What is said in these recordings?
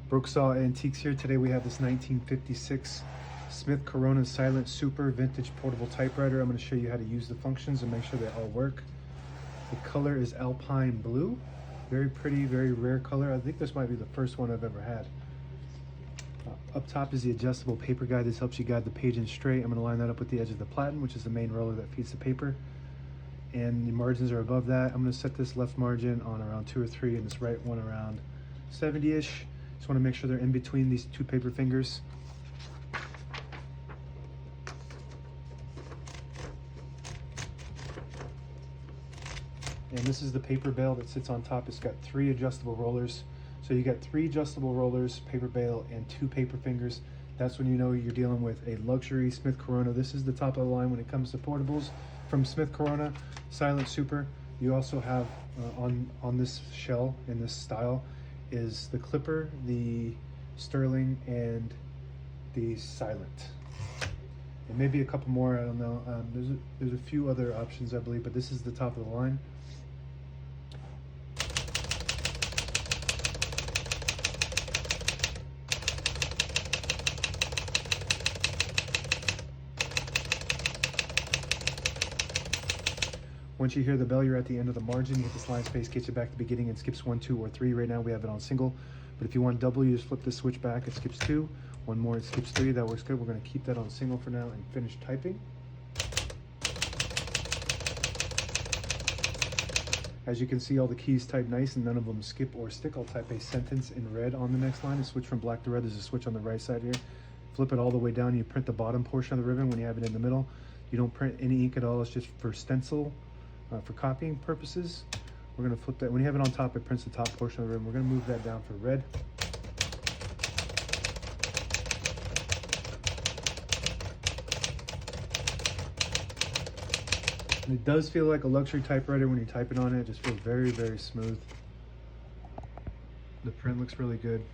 Brooksaw Antiques here. Today we have this 1956 Smith Corona Silent Super Vintage Portable Typewriter. I'm going to show you how to use the functions and make sure they all work. The color is Alpine Blue. Very pretty, very rare color. I think this might be the first one I've ever had. Up top is the adjustable paper guide. This helps you guide the page in straight. I'm going to line that up with the edge of the platen, which is the main roller that feeds the paper. And the margins are above that. I'm going to set this left margin on around 2 or 3 and this right one around 70-ish. Just want to make sure they're in between these two paper fingers. And this is the paper bail that sits on top. It's got 3 adjustable rollers. So you got 3 adjustable rollers, paper bail, and 2 paper fingers. That's when you know you're dealing with a luxury Smith Corona. This is the top of the line when it comes to portables from Smith Corona Silent Super. You also have on this shell in this style is the Clipper, the Sterling, and the Silent. And maybe a couple more, I don't know. There's a few other options, I believe, but this is the top of the line. Once you hear the bell, you're at the end of the margin. You hit the slide space, gets you back to the beginning, and skips 1, 2, or 3. Right now we have it on single, but if you want double, you just flip the switch back. It skips 2. One more, it skips 3. That works good. We're going to keep that on single for now and finish typing. As you can see, all the keys type nice and none of them skip or stick. I'll type a sentence in red on the next line and switch from black to red. There's a switch on the right side here. Flip it all the way down. You print the bottom portion of the ribbon when you have it in the middle. You don't print any ink at all. It's just for stencil, for copying purposes. We're going to flip that. When you have it on top, it prints the top portion of the ribbon. We're going to move that down for red. And it does feel like a luxury typewriter when you're typing on it. It just feels very, very smooth. The print looks really good.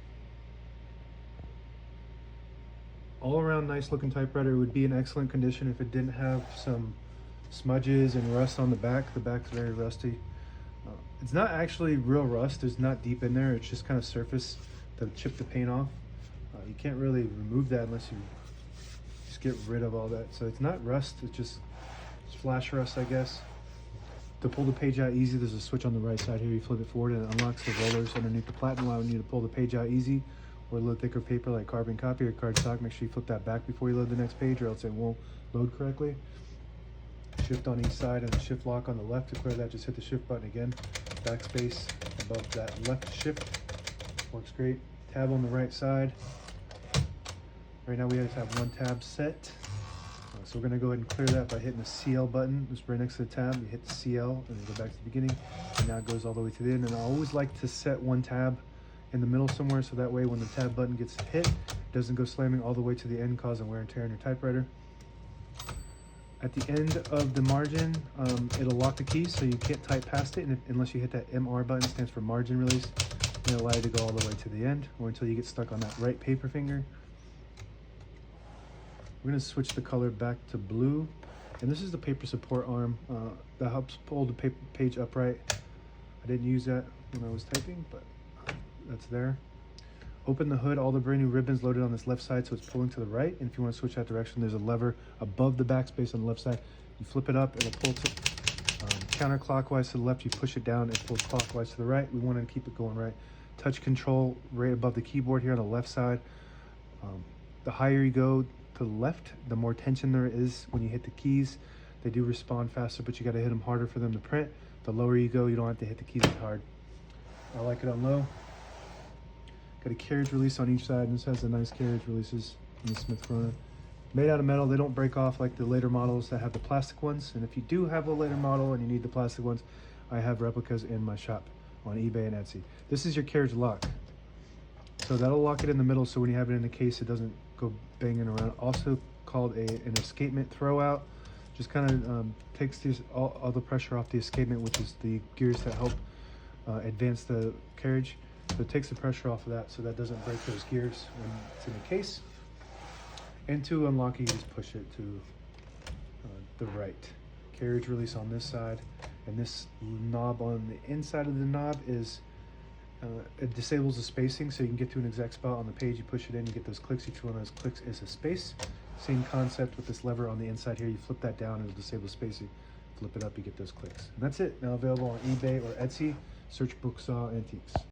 All around nice looking typewriter. It would be in excellent condition if it didn't have some smudges and rust on the back. The back's very rusty. It's not actually real rust. It's not deep in there. It's just kind of surface to chip the paint off. You can't really remove that unless you just get rid of all that. So it's not rust. It's just flash rust, I guess. To pull the page out easy, there's a switch on the right side here. You flip it forward and it unlocks the rollers underneath the platen, allowing you to pull the page out easy. Or a little thicker paper like carbon copy or cardstock. Make sure you flip that back before you load the next page or else it won't load correctly. Shift on each side and the shift lock on the left. To clear that, just hit the shift button again. Backspace above that left shift. Works great. Tab on the right side. Right now we just have 1 tab set. So we're going to go ahead and clear that by hitting the CL button. Just right next to the tab, you hit the CL and then go back to the beginning. And now it goes all the way to the end. And I always like to set 1 tab in the middle somewhere, so that way when the tab button gets hit, it doesn't go slamming all the way to the end, causing wear and tear on your typewriter. At the end of the margin, it'll lock the keys, so you can't type past it unless you hit that MR button. Stands for margin release. It'll allow you to go all the way to the end, or until you get stuck on that right paper finger. We're going to switch the color back to blue, and this is the paper support arm that helps pull the page upright. I didn't use that when I was typing, but that's there. Open the hood. All the brand new ribbons loaded on this left side, so it's pulling to the right. And if you want to switch that direction, there's a lever above the backspace on the left side. You flip it up, it'll pull to counterclockwise to the left. You push it down, it pulls clockwise to the right. We want to keep it going right. Touch control right above the keyboard here on the left side. The higher you go to the left, the more tension there is when you hit the keys. They do respond faster, but you got to hit them harder for them to print. The lower you go, you don't have to hit the keys as hard. I like it on low. Got a carriage release on each side, and this has the nice carriage releases in the Smith Corona. Made out of metal. They don't break off like the later models that have the plastic ones. And if you do have a later model and you need the plastic ones, I have replicas in my shop on eBay and Etsy. This is your carriage lock. So that'll lock it in the middle, so when you have it in the case, it doesn't go banging around. Also called an escapement throwout. Just kind of takes all the pressure off the escapement, which is the gears that help advance the carriage. So it takes the pressure off of that, so that doesn't break those gears when it's in the case. And to unlock it, you just push it to the right. Carriage release on this side, and this knob on the inside of the knob is It disables the spacing so you can get to an exact spot on the page. You push it in, you get those clicks. Each one of those clicks is a space. Same concept with this lever on the inside here. You flip that down, it'll disable spacing. Flip it up, you get those clicks. And that's it. Now available on eBay or Etsy. Search Brooksaw Antiques.